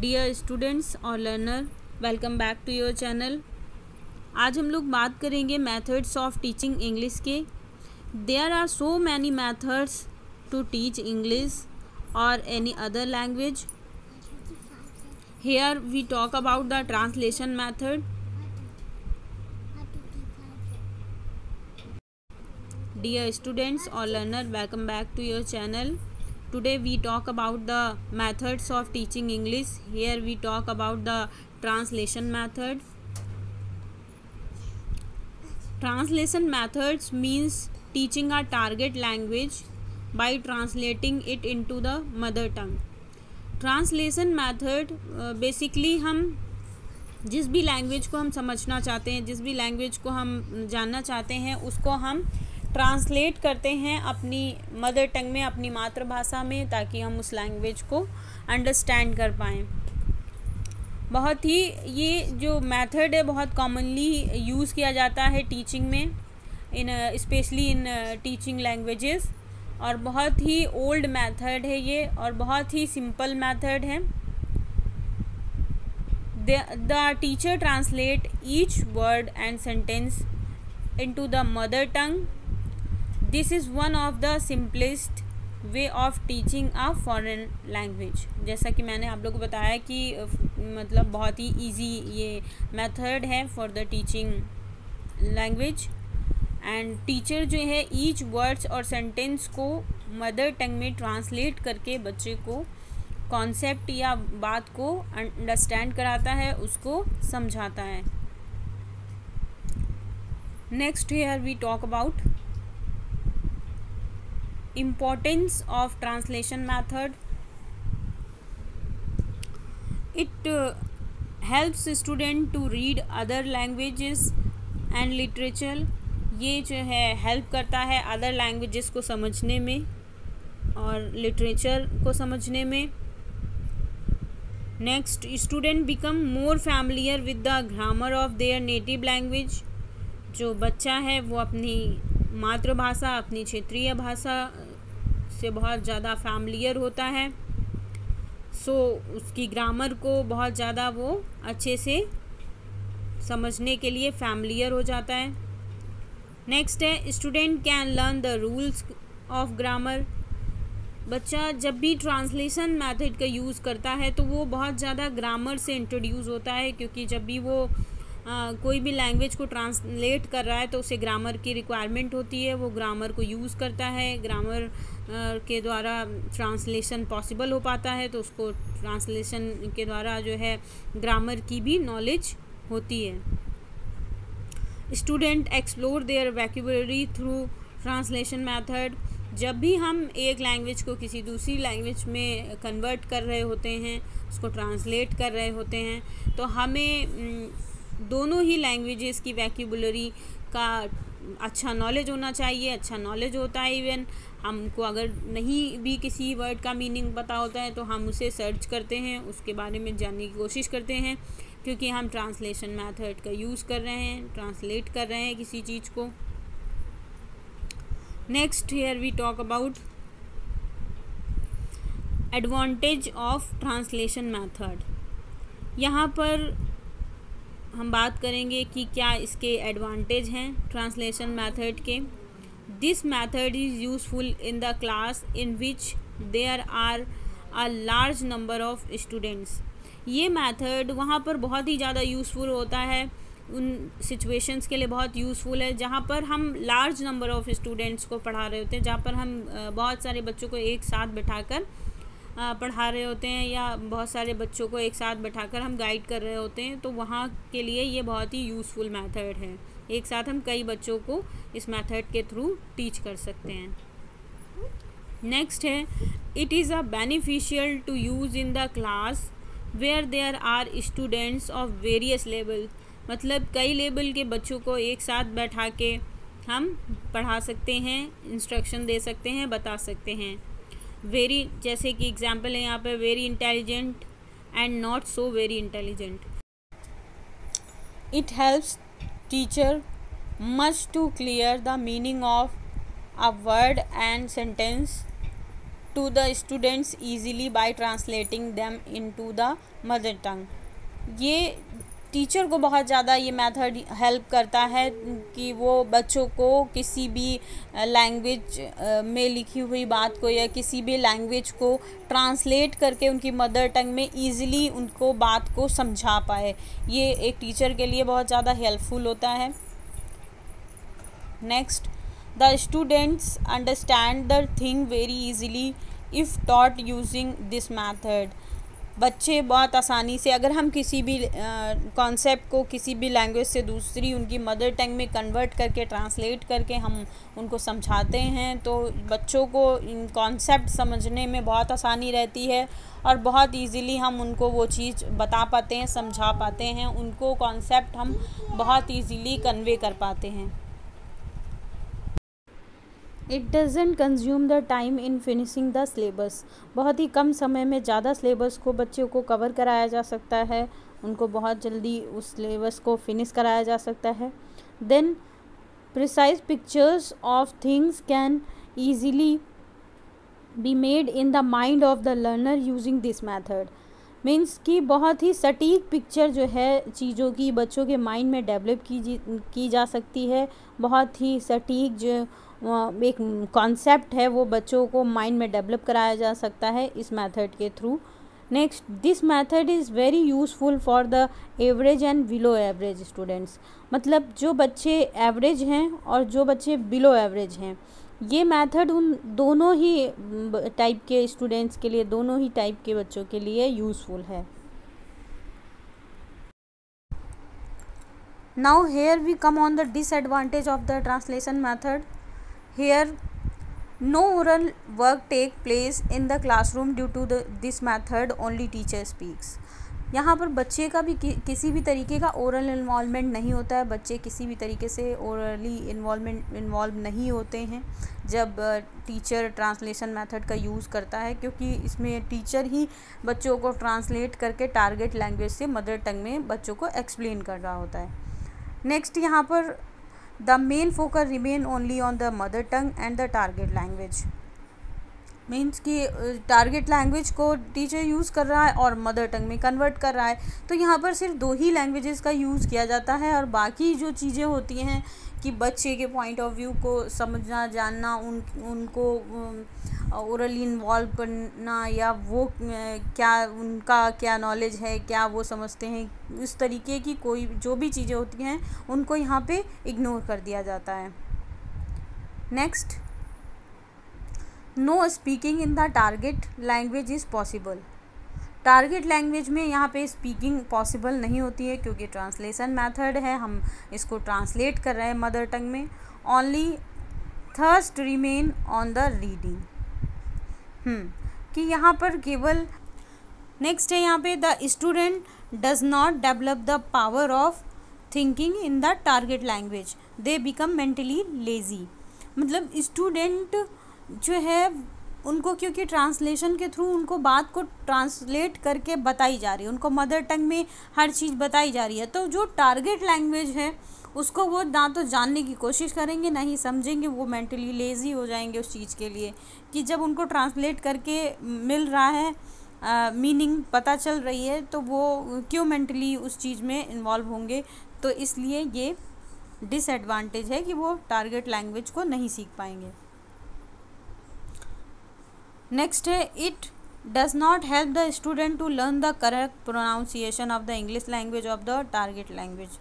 Dear students और learner, welcome back to your channel. आज हम लोग बात करेंगे मेथड्स ऑफ टीचिंग इंग्लिश के। There are so many methods to teach English और any other language. Here we talk about the translation method. Dear students or learner, welcome back to your channel. Today we talk about the methods of teaching English. Here we talk about the translation method. Translation methods means teaching a target language by translating it into the mother tongue. Translation method basically हम जिस भी language को हम समझना चाहते हैं, जिस भी लैंग्वेज को हम जानना चाहते हैं, उसको हम ट्रांसलेट करते हैं अपनी मदर टंग में, अपनी मातृभाषा में, ताकि हम उस लैंग्वेज को अंडरस्टैंड कर पाएँ। बहुत ही ये जो मेथड है बहुत कॉमनली यूज़ किया जाता है टीचिंग में, स्पेशली इन टीचिंग लैंग्वेजेस, और बहुत ही ओल्ड मेथड है ये और बहुत ही सिंपल मेथड है। The teacher translate each word and sentence into the mother tongue. This is one of the simplest way of teaching a foreign language. जैसा कि मैंने आप लोगों को बताया कि मतलब बहुत ही easy ये method है for the teaching language. And teacher जो है each words और sentence को mother tongue में translate करके बच्चे को कॉन्सेप्ट या बात को अंडरस्टैंड कराता है, उसको समझाता है। Next here we talk about importance of translation method. It helps student to read other languages and literature. ये जो है हेल्प करता है अदर लैंग्वेजेस को समझने में और लिटरेचर को समझने में। Next, student become more familiar with the grammar of their native language. जो बच्चा है वो अपनी मातृभाषा, अपनी क्षेत्रीय भाषा से बहुत ज़्यादा फैमिलियर होता है, सो उसकी ग्रामर को बहुत ज़्यादा वो अच्छे से समझने के लिए फैमिलियर हो जाता है। नेक्स्ट है, student can learn the rules of grammar. बच्चा जब भी ट्रांसलेशन मेथड का यूज़ करता है तो वो बहुत ज़्यादा ग्रामर से इंट्रोड्यूस होता है, क्योंकि जब भी वो कोई भी लैंग्वेज को ट्रांसलेट कर रहा है तो उसे ग्रामर की रिक्वायरमेंट होती है। वो ग्रामर को यूज़ करता है, ग्रामर के द्वारा ट्रांसलेशन पॉसिबल हो पाता है, तो उसको ट्रांसलेशन के द्वारा जो है ग्रामर की भी नॉलेज होती है। Student explore their vocabulary through translation method. जब भी हम एक लैंग्वेज को किसी दूसरी लैंग्वेज में कन्वर्ट कर रहे होते हैं, उसको ट्रांसलेट कर रहे होते हैं, तो हमें दोनों ही लैंग्वेजेस की वोकैबुलरी का अच्छा नॉलेज होना चाहिए। अच्छा नॉलेज होता है, इवन हमको अगर नहीं भी किसी वर्ड का मीनिंग पता होता है तो हम उसे सर्च करते हैं, उसके बारे में जानने की कोशिश करते हैं, क्योंकि हम ट्रांसलेशन मेथड का यूज़ कर रहे हैं, ट्रांसलेट कर रहे हैं किसी चीज़ को। Next, here we talk about advantage of translation method. यहाँ पर हम बात करेंगे कि क्या इसके एडवांटेज हैं ट्रांसलेशन मेथड के। This method is useful in the class in which there are a large number of students. ये मेथड वहाँ पर बहुत ही ज़्यादा यूज़फुल होता है, उन सिचुएशंस के लिए बहुत यूज़फुल है जहाँ पर हम लार्ज नंबर ऑफ़ स्टूडेंट्स को पढ़ा रहे होते हैं, जहाँ पर हम बहुत सारे बच्चों को एक साथ बैठाकर पढ़ा रहे होते हैं, या बहुत सारे बच्चों को एक साथ बैठाकर हम गाइड कर रहे होते हैं, तो वहाँ के लिए ये बहुत ही यूज़फुल मेथड है। एक साथ हम कई बच्चों को इस मेथड के थ्रू टीच कर सकते हैं। नेक्स्ट है, it is a beneficial to use in the class where there are students of various level. मतलब कई लेवल के बच्चों को एक साथ बैठा के हम पढ़ा सकते हैं, इंस्ट्रक्शन दे सकते हैं, बता सकते हैं। वेरी, जैसे कि एग्जांपल है यहाँ पे, very intelligent and not so very intelligent. It helps teacher much to clear the meaning of a word and sentence to the students easily by translating them into the mother tongue। ये teacher को बहुत ज़्यादा ये method help करता है कि वो बच्चों को किसी भी लैंग्वेज में लिखी हुई बात को या किसी भी लैंग्वेज को ट्रांसलेट करके उनकी मदर टंग में ईज़िली उनको बात को समझा पाए। ये एक टीचर के लिए बहुत ज़्यादा हेल्पफुल होता है। Next, the students understand the thing very easily if taught using this method. बच्चे बहुत आसानी से, अगर हम किसी भी कॉन्सेप्ट को किसी भी लैंग्वेज से दूसरी उनकी मदर टंग में कन्वर्ट करके ट्रांसलेट करके हम उनको समझाते हैं तो बच्चों को इन कॉन्सेप्ट समझने में बहुत आसानी रहती है और बहुत इजीली हम उनको वो चीज़ बता पाते हैं, समझा पाते हैं, उनको कॉन्सेप्ट हम बहुत इजीली कन्वे कर पाते हैं। It doesn't consume the time in finishing the syllabus. बहुत ही कम समय में ज़्यादा सिलेबस को बच्चों को कवर कराया जा सकता है, उनको बहुत जल्दी उस सिलेबस को फिनिश कराया जा सकता है। Then precise pictures of things can easily be made in the mind of the learner using this method. Means कि बहुत ही सटीक पिक्चर जो है चीज़ों की बच्चों के माइंड में डेवलप की जा सकती है। बहुत ही सटीक जो एक कॉन्सेप्ट है वो बच्चों को माइंड में डेवलप कराया जा सकता है इस मेथड के through. Next, this method is very useful for the average and below average students. मतलब जो बच्चे एवरेज हैं और जो बच्चे बिलो एवरेज हैं, ये मेथड उन दोनों ही टाइप के स्टूडेंट्स के लिए, दोनों ही टाइप के बच्चों के लिए यूज़फुल है। Now here we come on the disadvantage of the translation method. Here, no oral work take place in the classroom due to this method, only teacher speaks। यहाँ पर बच्चे का भी किसी भी तरीके का ओरल इन्वॉल्वमेंट नहीं होता है। बच्चे किसी भी तरीके से ओरली इन्वॉल्व नहीं होते हैं जब टीचर ट्रांसलेशन मेथड का यूज़ करता है, क्योंकि इसमें टीचर ही बच्चों को ट्रांसलेट करके टारगेट लैंग्वेज से मदर टंग में बच्चों को एक्सप्लेन कर रहा होता है। नेक्स्ट, यहाँ पर the main focus remain only on the mother tongue and the target language। Means कि टारगेट लैंग्वेज को टीचर यूज़ कर रहा है और मदर टंग में कन्वर्ट कर रहा है, तो यहाँ पर सिर्फ दो ही लैंग्वेजेस का यूज़ किया जाता है और बाकी जो चीज़ें होती हैं कि बच्चे के पॉइंट ऑफ व्यू को समझना, जानना, उनको ओरली इन्वॉल्व करना या वो क्या उनका क्या नॉलेज है, क्या वो समझते हैं, इस तरीके की कोई जो भी चीज़ें होती हैं उनको यहाँ पे इग्नोर कर दिया जाता है। Next, no speaking in the target language is possible. Target language में यहाँ पे स्पीकिंग पॉसिबल नहीं होती है क्योंकि ट्रांसलेशन मेथड है, हम इसको ट्रांसलेट कर रहे हैं मदर टंग में। Only thrust remain on the reading. कि यहाँ पर केवल नेक्स्ट है यहाँ पे the student does not develop the power of thinking in the target language, they become mentally lazy. मतलब स्टूडेंट जो है उनको, क्योंकि ट्रांसलेशन के थ्रू उनको बात को ट्रांसलेट करके बताई जा रही है, उनको मदर टंग में हर चीज़ बताई जा रही है, तो जो टारगेट लैंग्वेज है उसको वो ना तो जानने की कोशिश करेंगे ना ही समझेंगे, वो मेंटली लेज़ी हो जाएंगे उस चीज़ के लिए कि जब उनको ट्रांसलेट करके मिल रहा है, मीनिंग पता चल रही है, तो वो क्यों मेंटली उस चीज़ में इन्वॉल्व होंगे। तो इसलिए ये डिसएडवांटेज है कि वो टारगेट लैंग्वेज को नहीं सीख पाएंगे। नेक्स्ट है it does not help the student to learn the correct pronunciation of the English language of the target language.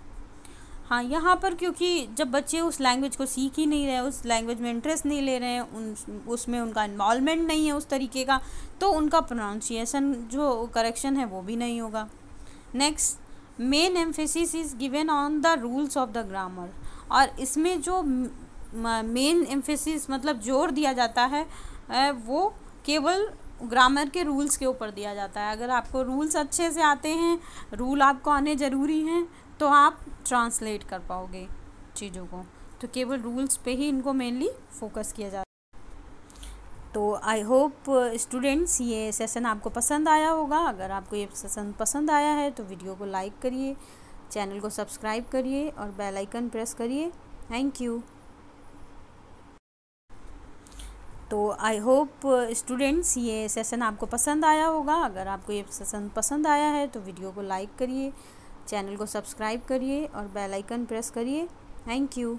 हाँ, यहाँ पर क्योंकि जब बच्चे उस लैंग्वेज को सीख ही नहीं रहे, उस लैंग्वेज में इंटरेस्ट नहीं ले रहे हैं, उसमें उनका इन्वॉल्वमेंट नहीं है उस तरीके का, तो उनका प्रोनाउंसिएशन जो करेक्शन है वो भी नहीं होगा। Next, main emphasis is given on the rules of the grammar. और इसमें जो मेन एम्फेसिस मतलब जोर दिया जाता है वो केवल ग्रामर के रूल्स के ऊपर दिया जाता है। अगर आपको रूल्स अच्छे से आते हैं, रूल आपको आने ज़रूरी हैं, तो आप ट्रांसलेट कर पाओगे चीज़ों को। तो केवल रूल्स पे ही इनको मेनली फोकस किया जाता है। तो आई होप स्टूडेंट्स ये सेशन आपको पसंद आया होगा। अगर आपको ये सेशन पसंद आया है तो वीडियो को लाइक करिए, चैनल को सब्सक्राइब करिए और बेल आइकन प्रेस करिए। Thank you. तो आई होप स्टूडेंट्स ये सेशन आपको पसंद आया होगा। अगर आपको ये सेशन पसंद आया है तो वीडियो को लाइक करिए, चैनल को सब्सक्राइब करिए और बेल आइकन प्रेस करिए। Thank you.